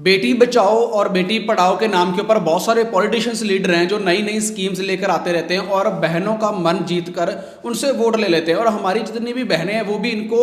बेटी बचाओ और बेटी पढ़ाओ के नाम के ऊपर बहुत सारे पॉलिटिशियंस लीडर हैं जो नई नई स्कीम्स लेकर आते रहते हैं और बहनों का मन जीत कर उनसे वोट ले लेते हैं। और हमारी जितनी भी बहनें हैं वो भी इनको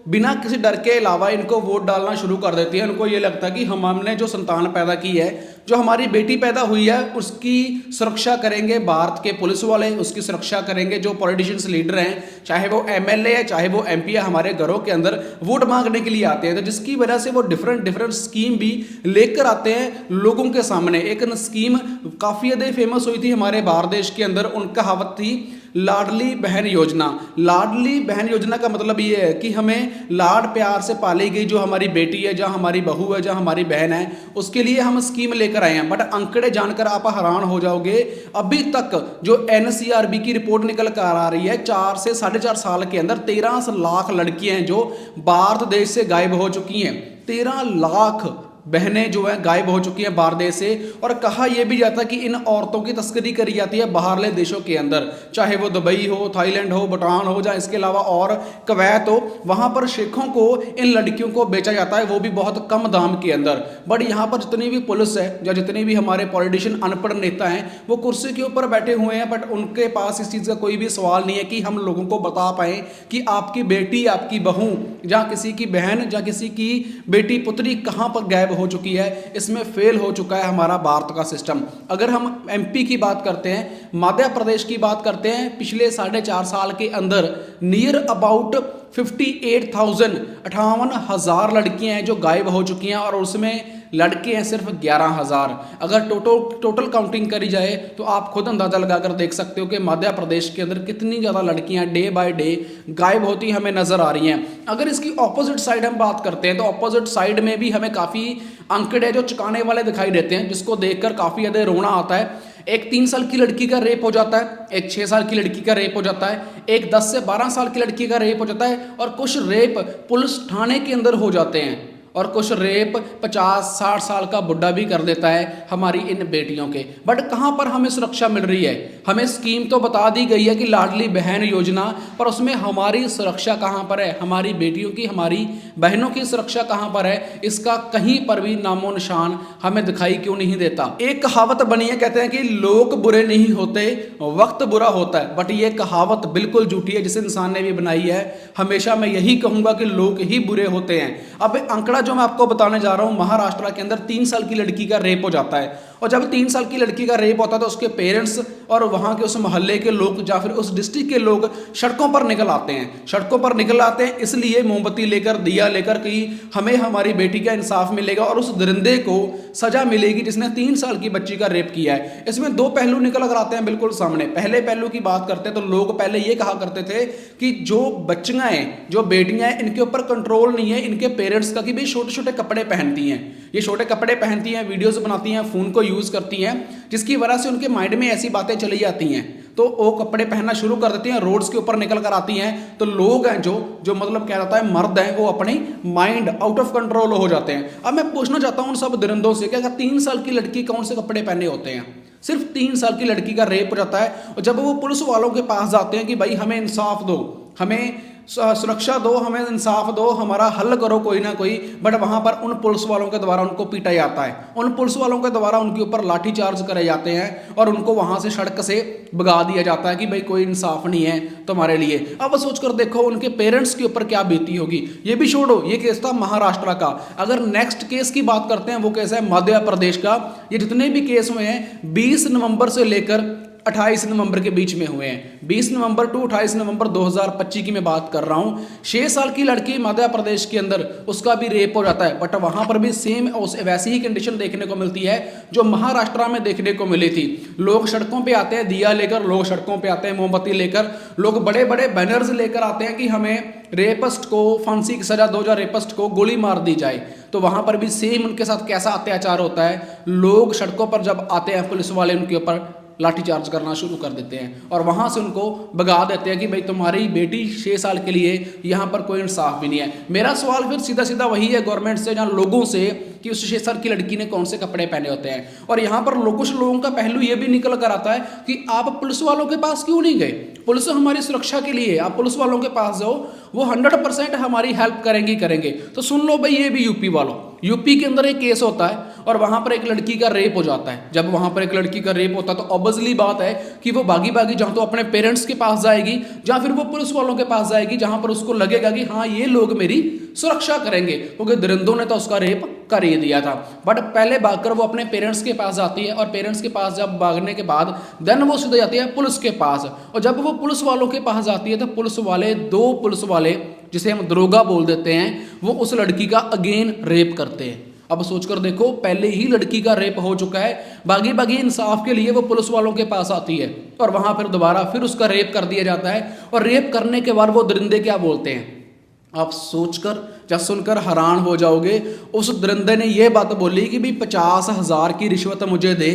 बिना किसी डर के अलावा इनको वोट डालना शुरू कर देती है। उनको ये लगता है कि हमने जो संतान पैदा की है, जो हमारी बेटी पैदा हुई है, उसकी सुरक्षा करेंगे भारत के पुलिस वाले, उसकी सुरक्षा करेंगे जो पॉलिटिशियंस लीडर हैं, चाहे वो एमएलए है चाहे वो एमपी है, हमारे घरों के अंदर वोट मांगने के लिए आते हैं। तो जिसकी वजह से वो डिफरेंट स्कीम भी लेकर आते हैं लोगों के सामने। एक स्कीम काफी ज्यादा फेमस हुई थी हमारे भारत देश के अंदर, उनका कहावत थी लाडली बहन योजना। लाडली बहन योजना का मतलब ये है कि हमें लाड प्यार से पाली गई जो हमारी बेटी है, जहां हमारी बहू है, जहां हमारी बहन है, उसके लिए हम स्कीम लेकर आए हैं। बट अंकड़े जानकर आप हैरान हो जाओगे, अभी तक जो एनसीआरबी की रिपोर्ट निकल कर आ रही है, 4 से 4.5 साल के अंदर 13 लाख लड़कियां हैं जो भारत देश से गायब हो चुकी हैं। 13 लाख बहनें जो है गायब हो चुकी हैं भारत देश से। और कहा यह भी जाता है कि इन औरतों की तस्करी करी जाती है बाहरले देशों के अंदर, चाहे वो दुबई हो, थाईलैंड हो, भूटान हो, या इसके अलावा और कुवैत हो, वहां पर शेखों को इन लड़कियों को बेचा जाता है, वो भी बहुत कम दाम के अंदर। बट यहाँ पर जितनी भी पुलिस है या जितने भी हमारे पॉलिटिशियन अनपढ़ नेता हैं, वो कुर्सी के ऊपर बैठे हुए हैं, बट उनके पास इस चीज का कोई भी सवाल नहीं है कि हम लोगों को बता पाए कि आपकी बेटी, आपकी बहू, या किसी की बहन या किसी की बेटी पुत्री कहां पर गायब हो चुकी है। इसमें फेल हो चुका है हमारा भारत का सिस्टम। अगर हम एमपी की बात करते हैं, मध्य प्रदेश की बात करते हैं, पिछले 4.5 साल के अंदर नियर अबाउट 58,000 58,000 लड़कियां हैं जो गायब हो चुकी हैं, और उसमें लड़के हैं सिर्फ 11,000। अगर टोटल काउंटिंग करी जाए तो आप खुद अंदाजा लगाकर देख सकते हो कि मध्य प्रदेश के अंदर कितनी ज़्यादा लड़कियां डे बाय डे गायब होती हमें नजर आ रही हैं। अगर इसकी ऑपोजिट साइड हम बात करते हैं तो ऑपोजिट साइड में भी हमें काफ़ी अंकड़े जो चुकाने वाले दिखाई देते हैं, जिसको देखकर काफ़ी ज़्यादा रोना आता है। एक 3 साल की लड़की का रेप हो जाता है, एक 6 साल की लड़की का रेप हो जाता है, एक 10 से 12 साल की लड़की का रेप हो जाता है, और कुछ रेप पुलिस थाने के अंदर हो जाते हैं, और कुछ रेप 50-60 साल का बुढ़ा भी कर देता है हमारी इन बेटियों के। बट कहाँ पर हमें सुरक्षा मिल रही है? हमें स्कीम तो बता दी गई है कि लाडली बहन योजना, पर उसमें हमारी सुरक्षा कहाँ पर है? हमारी बेटियों की, हमारी बहनों की सुरक्षा कहाँ पर है? इसका कहीं पर भी नामो निशान हमें दिखाई क्यों नहीं देता? एक कहावत बनी है, कहते हैं कि लोग बुरे नहीं होते, वक्त बुरा होता है। बट ये कहावत बिल्कुल झूठी है, जिस इंसान ने भी बनाई है। हमेशा मैं यही कहूंगा कि लोग ही बुरे होते हैं। अब अंकड़ा जो मैं आपको बताने जा रहा हूं, महाराष्ट्र के अंदर 3 साल की लड़की का रेप हो जाता है, और जब 3 साल की लड़की का रेप होता है तो उसके पेरेंट्स और वहां के उस मोहल्ले के लोग या फिर उस डिस्ट्रिक्ट के लोग सड़कों पर निकल आते हैं। सड़कों पर निकल आते हैं इसलिए मोमबत्ती लेकर, दिया लेकर कि हमें हमारी बेटी का इंसाफ मिलेगा और उस दरिंदे को सजा मिलेगी जिसने 3 साल की बच्ची का रेप किया है। इसमें 2 पहलू निकल कर आते हैं बिल्कुल सामने। पहले पहलू की बात करते हैं तो लोग पहले ये कहा करते थे कि जो बच्चियां हैं, जो बेटियां हैं, इनके ऊपर कंट्रोल नहीं है इनके पेरेंट्स का, कि भाई छोटे छोटे कपड़े पहनती हैं, ये छोटे कपड़े पहनती हैं, वीडियोस बनाती हैं, फोन को यूज करती हैं, जिसकी वजह से उनके माइंड में ऐसी बातें चली जाती हैं, तो वो कपड़े पहनना शुरू कर देती हैं, रोड्स के ऊपर निकल कर आती हैं। तो लोग हैं जो मतलब क्या रहता है, मर्द हैं, वो अपने माइंड आउट ऑफ कंट्रोल हो जाते हैं। अब मैं पूछना चाहता हूं उन सब दरिंदों से, क्या 3 साल की लड़की कौन से कपड़े पहने होते हैं? सिर्फ 3 साल की लड़की का रेप हो जाता है, और जब वो पुलिस वालों के पास जाते हैं कि भाई हमें इंसाफ दो, हमें सुरक्षा दो, हमें इंसाफ दो, हमारा हल करो कोई ना कोई, बट वहां पर उन पुलिस वालों के द्वारा उनको पीटा जाता है, उन पुलिस वालों के द्वारा उनके ऊपर लाठी चार्ज करे जाते हैं, और उनको वहां से सड़क से भगा दिया जाता है कि भाई कोई इंसाफ नहीं है तुम्हारे लिए। अब सोचकर देखो उनके पेरेंट्स के ऊपर क्या बीती होगी। ये भी छोड़ो, ये केस था महाराष्ट्र का। अगर नेक्स्ट केस की बात करते हैं, वो केस है मध्य प्रदेश का। ये जितने भी केस हुए हैं 20 नवंबर से लेकर 28 नवंबर के बीच में हुए हैं। 20 नवंबर टू 28 नवंबर 2025 की मैं बात कर रहा हूं। 6 साल की लड़की मध्य प्रदेश के अंदर, उसका भी रेप हो जाता है, बट वहां पर भी सेम वैसी ही कंडीशन देखने को मिलती है जो महाराष्ट्र में देखने को मिली थी। लोग सड़कों पे आते हैं दिया लेकर, लोग सड़कों पे आते हैं मोमबत्ती लेकर, लोग बड़े बड़े बैनर्स लेकर आते हैं कि हमें रेपिस्ट को फांसी की सजा दो, या रेपिस्ट को गोली मार दी जाए। तो वहां पर भी सेम उनके साथ कैसा अत्याचार होता है। लोग सड़कों पर जब आते हैं, पुलिस वाले उनके ऊपर लाठीचार्ज करना शुरू कर देते हैं, और वहां से उनको भगा देते हैं कि भाई तुम्हारी बेटी 6 साल के लिए यहां पर कोई इंसाफ भी नहीं है। मेरा सवाल फिर सीधा सीधा वही है गवर्नमेंट से या लोगों से कि उस 6 साल की लड़की ने कौन से कपड़े पहने होते हैं। और यहाँ पर कुछ लोगों का पहलू ये भी निकल कर आता है कि आप पुलिस वालों के पास क्यों नहीं गए? पुलिस हमारी सुरक्षा के लिए, आप पुलिस वालों के पास जाओ, वो 100% हमारी हेल्प करेंगे। तो सुन लो भाई, ये भी यूपी वालों, यूपी के अंदर एक केस होता है, और वहाँ पर एक लड़की का रेप हो जाता है। जब वहाँ पर एक लड़की का रेप होता है तो ऑब्वियसली बात है कि वो भागी भागी जहाँ तो अपने पेरेंट्स के पास जाएगी या फिर वो पुलिस वालों के पास जाएगी, जहाँ पर उसको लगेगा कि हाँ ये लोग मेरी सुरक्षा करेंगे, क्योंकि दरिंदों ने तो उसका रेप कर ही दिया था। बट पहले भागकर वो अपने पेरेंट्स के पास जाती है और पेरेंट्स के पास जब भागने के बाद देन वो सीधे जाती है पुलिस के पास। और जब वो पुलिस वालों के पास जाती है तो दो पुलिस वाले जिसे हम दरोगा बोल देते हैं, वो उस लड़की का अगेन रेप करते हैं। अब सोचकर देखो, पहले ही लड़की का रेप हो चुका है, भागी भागी इंसाफ के लिए वो पुलिस वालों के पास आती है और वहां फिर दोबारा फिर उसका रेप कर दिया जाता है। और रेप करने के बाद वो दरिंदे क्या बोलते हैं, आप सोचकर या सुनकर हैरान हो जाओगे। उस दरिंदे ने यह बात बोली कि भाई 50,000 की रिश्वत मुझे दे,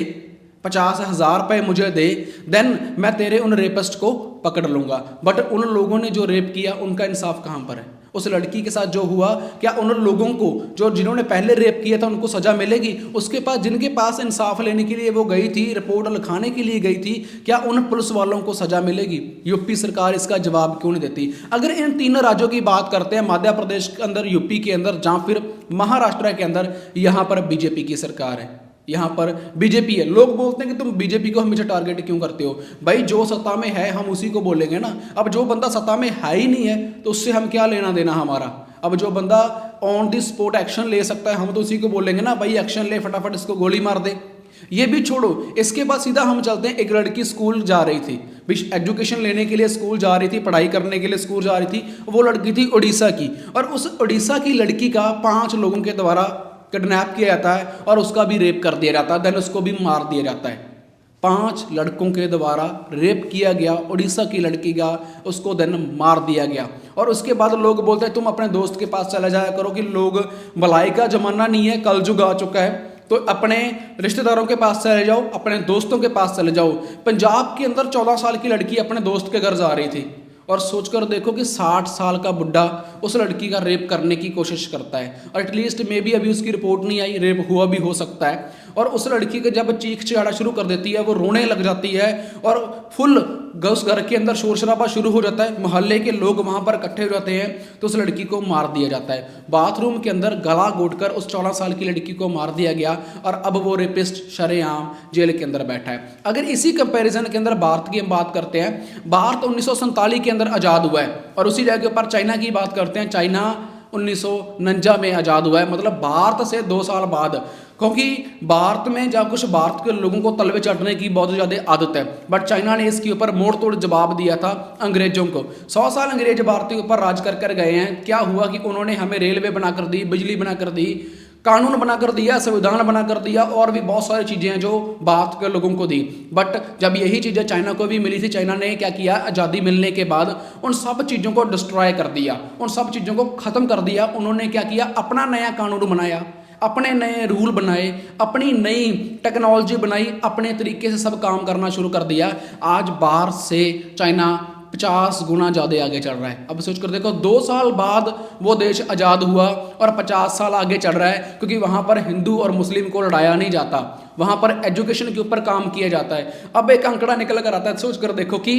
50,000 रुपये मुझे दे, देन मैं तेरे उन रेपिस्ट को पकड़ लूंगा। बट उन लोगों ने जो रेप किया उनका इंसाफ कहाँ पर है? उस लड़की के साथ जो हुआ, क्या उन लोगों को जो जिन्होंने पहले रेप किया था उनको सजा मिलेगी? उसके पास जिनके पास इंसाफ लेने के लिए वो गई थी, रिपोर्ट लिखाने के लिए गई थी, क्या उन पुलिस वालों को सजा मिलेगी? यूपी सरकार इसका जवाब क्यों नहीं देती? अगर इन तीनों राज्यों की बात करते हैं, मध्य प्रदेश के अंदर, यूपी के अंदर, जहाँ फिर महाराष्ट्र के अंदर, यहाँ पर बीजेपी की सरकार है, यहाँ पर बीजेपी है। लोग बोलते हैं कि तुम बीजेपी को हमेशा टारगेट क्यों करते हो? भाई जो सत्ता में है हम उसी को बोलेंगे ना। अब जो बंदा सत्ता में है ही नहीं है तो उससे हम क्या लेना देना हमारा? अब जो बंदा ऑन दी स्पॉट एक्शन ले सकता है हम तो उसी को बोलेंगे ना, भाई एक्शन ले, फटाफट इसको गोली मार दे। ये भी छोड़ो, इसके बाद सीधा हम चलते हैं। एक लड़की स्कूल जा रही थी, एजुकेशन लेने के लिए स्कूल जा रही थी, पढ़ाई करने के लिए स्कूल जा रही थी। वो लड़की थी उड़ीसा की, और उस उड़ीसा की लड़की का 5 लोगों के द्वारा किडनैप किया जाता है और उसका भी रेप कर दिया जाता है, देन उसको भी मार दिया जाता है। 5 लड़कों के द्वारा रेप किया गया उड़ीसा की लड़की का, उसको देन मार दिया गया। और उसके बाद लोग बोलते हैं तुम अपने दोस्त के पास चले जाया करो, कि लोग भलाई का जमाना नहीं है, कलयुग आ चुका है, तो अपने रिश्तेदारों के पास चले जाओ, अपने दोस्तों के पास चले जाओ। पंजाब के अंदर 14 साल की लड़की अपने दोस्त के घर जा रही थी और सोचकर देखो कि 60 साल का बुड्ढा उस लड़की का रेप करने की कोशिश करता है। और एटलीस्ट मे बी अभी उसकी रिपोर्ट नहीं आई, रेप हुआ भी हो सकता है। और उस लड़की के जब चीख चिहाड़ा शुरू कर देती है, वो रोने लग जाती है और फुल उस घर के अंदर शोर शराबा शुरू हो जाता है, मोहल्ले के लोग वहां पर इकट्ठे हो जाते हैं, तो उस लड़की को मार दिया जाता है। बाथरूम के अंदर गला घोटकर उस 14 साल की लड़की को मार दिया गया और अब वो रेपिस्ट शरेआम जेल के अंदर बैठा है। अगर इसी कंपैरिजन के अंदर भारत की हम बात करते हैं, भारत 1947 के अंदर आज़ाद हुआ है, और उसी जगह पर चाइना की बात करते हैं, चाइना 1949 में आज़ाद हुआ है, मतलब भारत से 2 साल बाद। क्योंकि भारत में जब कुछ भारत के लोगों को तलवे चढ़ने की बहुत ज़्यादा आदत है, बट चाइना ने इसके ऊपर मोड़ तोड़ जवाब दिया था अंग्रेजों को। 100 साल अंग्रेज भारत के ऊपर राज कर गए हैं। क्या हुआ कि उन्होंने हमें रेलवे बना कर दी, बिजली बना कर दी, कानून बना कर दिया, संविधान बना कर दिया, और भी बहुत सारी चीज़ें हैं जो भारत के लोगों को दी। बट जब यही चीज़ें चाइना को भी मिली थी, चाइना ने क्या किया, आज़ादी मिलने के बाद उन सब चीज़ों को डिस्ट्रॉय कर दिया, उन सब चीज़ों को ख़त्म कर दिया। उन्होंने क्या किया, अपना नया कानून बनाया, अपने नए रूल बनाए, अपनी नई टेक्नोलॉजी बनाई, अपने तरीके से सब काम करना शुरू कर दिया। आज बाहर से चाइना 50 गुना ज़्यादा आगे चल रहा है। अब सोच कर देखो, 2 साल बाद वो देश आज़ाद हुआ और 50 साल आगे चल रहा है, क्योंकि वहाँ पर हिंदू और मुस्लिम को लड़ाया नहीं जाता, वहाँ पर एजुकेशन के ऊपर काम किया जाता है। अब एक आंकड़ा निकल कर आता है, सोच कर देखो कि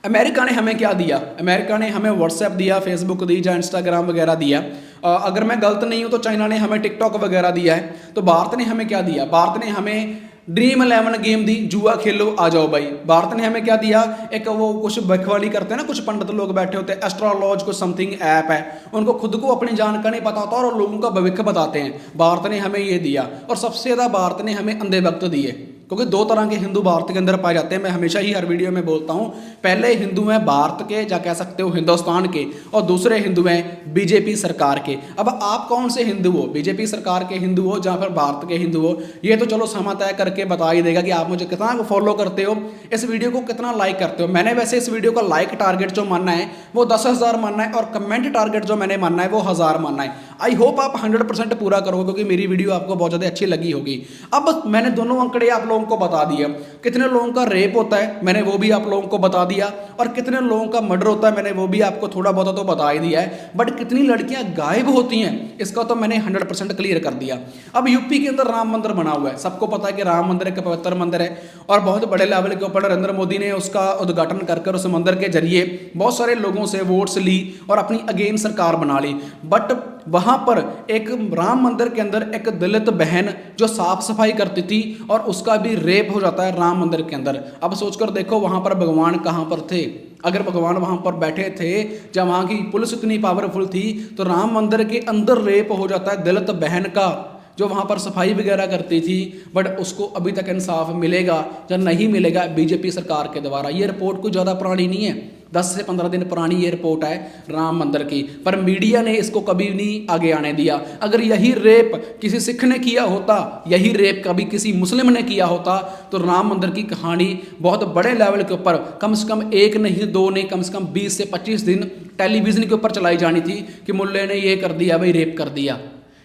अमेरिका ने हमें क्या दिया। अमेरिका ने हमें व्हाट्सएप दिया, फेसबुक दी, या इंस्टाग्राम वगैरह दिया। अगर मैं गलत नहीं हूँ तो चाइना ने हमें टिकटॉक वगैरह दिया है। तो भारत ने हमें क्या दिया, भारत ने हमें ड्रीम 11 गेम दी, जुआ खेलो आ जाओ भाई। भारत ने हमें क्या दिया, एक वो कुछ बखवाली करते हैं ना, कुछ पंडित लोग बैठे होते हैं, एस्ट्रोलॉज को समथिंग ऐप है, उनको खुद को अपनी जानकारी नहीं पता होता और लोगों का भविष्य बताते हैं। भारत ने हमें ये दिया, और सबसे ज़्यादा भारत ने हमें अंधे भक्त दिए, क्योंकि 2 तरह के हिंदू भारत के अंदर पाए जाते हैं। मैं हमेशा ही हर वीडियो में बोलता हूँ, पहले हिंदू हैं भारत के, या कह सकते हो हिंदुस्तान के, और दूसरे हिंदू हैं बीजेपी सरकार के। अब आप कौन से हिंदू हो, बीजेपी सरकार के हिंदू हो या फिर भारत के हिंदू हो, ये तो चलो समय तय करके बता ही देगा कि आप मुझे कितना फॉलो करते हो, इस वीडियो को कितना लाइक करते हो। मैंने वैसे इस वीडियो का लाइक टारगेट जो मानना है वो 10,000 मानना है, और कमेंट टारगेट जो मैंने मानना है वो 1000 मानना है। आई होप आप 100% पूरा करोगे, क्योंकि मेरी वीडियो आपको बहुत ज़्यादा अच्छी लगी होगी। अब मैंने दोनों आंकड़े आप लोगों को बता दिए, कितने लोगों का रेप होता है मैंने वो भी आप लोगों को बता दिया, और कितने लोगों का मर्डर होता है मैंने वो भी आपको थोड़ा बहुत तो बता ही दिया है। बट कितनी लड़कियां गायब होती हैं इसका तो मैंने 100% क्लियर कर दिया। अब यूपी के अंदर राम मंदिर बना हुआ है, सबको पता है कि राम मंदिर एक पवित्र मंदिर है, और बहुत बड़े लेवल के ऊपर नरेंद्र मोदी ने उसका उद्घाटन कर उस मंदिर के जरिए बहुत सारे लोगों से वोट्स ली और अपनी अगेन सरकार बना ली। बट वहाँ पर एक राम मंदिर के अंदर एक दलित बहन जो साफ सफाई करती थी और उसका भी रेप हो जाता है राम मंदिर के अंदर। अब सोचकर देखो वहाँ पर भगवान कहाँ पर थे। अगर भगवान वहाँ पर बैठे थे, जब वहाँ की पुलिस इतनी पावरफुल थी, तो राम मंदिर के अंदर रेप हो जाता है दलित बहन का जो वहाँ पर सफाई वगैरह करती थी। बट उसको अभी तक इंसाफ मिलेगा या नहीं मिलेगा बीजेपी सरकार के द्वारा। ये रिपोर्ट कोई ज़्यादा पुरानी नहीं है, 10 से 15 दिन पुरानी ये रिपोर्ट है राम मंदिर की, पर मीडिया ने इसको कभी नहीं आगे आने दिया। अगर यही रेप किसी सिख ने किया होता, यही रेप कभी किसी मुस्लिम ने किया होता, तो राम मंदिर की कहानी बहुत बड़े लेवल के ऊपर कम से कम एक नहीं दो नहीं कम से कम 20 से 25 दिन टेलीविज़न के ऊपर चलाई जानी थी कि मुल्ले ने ये कर दिया भाई, रेप कर दिया।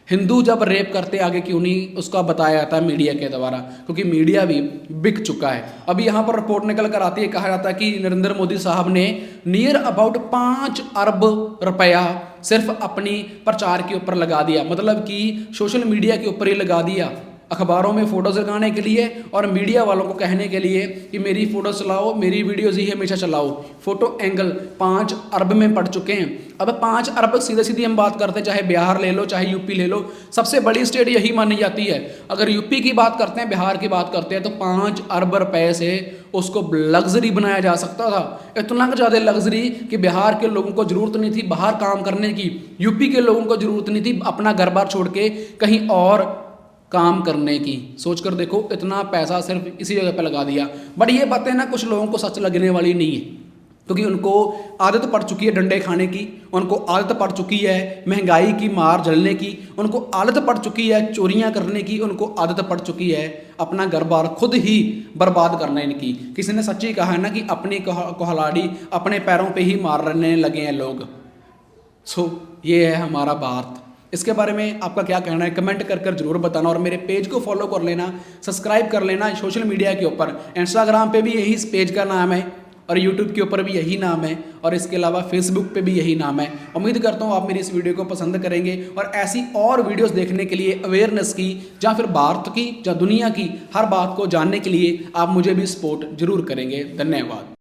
हिंदू जब रेप करते आगे क्यों नहीं उसका बताया जाता है मीडिया के द्वारा, क्योंकि मीडिया भी बिक चुका है। अभी यहाँ पर रिपोर्ट निकल कर आती है, कहा जाता है कि नरेंद्र मोदी साहब ने नियर अबाउट 5 अरब रुपया सिर्फ अपनी प्रचार के ऊपर लगा दिया, मतलब कि सोशल मीडिया के ऊपर ही लगा दिया, अखबारों में फोटोज लगाने के लिए और मीडिया वालों को कहने के लिए कि मेरी फोटो चलाओ, मेरी वीडियोज ही हमेशा चलाओ। फोटो एंगल 5 अरब में पड़ चुके हैं। अब 5 अरब सीधे सीधी हम बात करते हैं, चाहे बिहार ले लो चाहे यूपी ले लो, सबसे बड़ी स्टेट यही मानी जाती है। अगर यूपी की बात करते हैं, बिहार की बात करते हैं, तो 5 अरब रुपए से उसको लग्जरी बनाया जा सकता था। इतना ज़्यादा लग्जरी कि बिहार के लोगों को जरूरत नहीं थी बाहर काम करने की, यूपी के लोगों को जरूरत नहीं थी अपना घर बार छोड़ के कहीं और काम करने की। सोचकर देखो, इतना पैसा सिर्फ इसी जगह पे लगा दिया। बट ये बातें ना कुछ लोगों को सच लगने वाली नहीं है, क्योंकि उनको आदत पड़ चुकी है डंडे खाने की, उनको आदत पड़ चुकी है महंगाई की मार झेलने की, उनको आदत पड़ चुकी है चोरियां करने की, उनको आदत पड़ चुकी है अपना घर बार खुद ही बर्बाद करने की। किसी ने सच्ची कहा है ना कि अपनी कुल्हाड़ी अपने पैरों पे ही मारने लगे हैं लोग। सो ये है हमारा भारत। इसके बारे में आपका क्या कहना है कमेंट कर कर जरूर बताना, और मेरे पेज को फॉलो कर लेना, सब्सक्राइब कर लेना। सोशल मीडिया के ऊपर इंस्टाग्राम पे भी यही इस पेज का नाम है और यूट्यूब के ऊपर भी यही नाम है, और इसके अलावा फेसबुक पे भी यही नाम है। उम्मीद करता हूँ आप मेरी इस वीडियो को पसंद करेंगे और ऐसी और वीडियोस देखने के लिए, अवेयरनेस की या फिर भारत की या दुनिया की हर बात को जानने के लिए आप मुझे भी सपोर्ट जरूर करेंगे। धन्यवाद।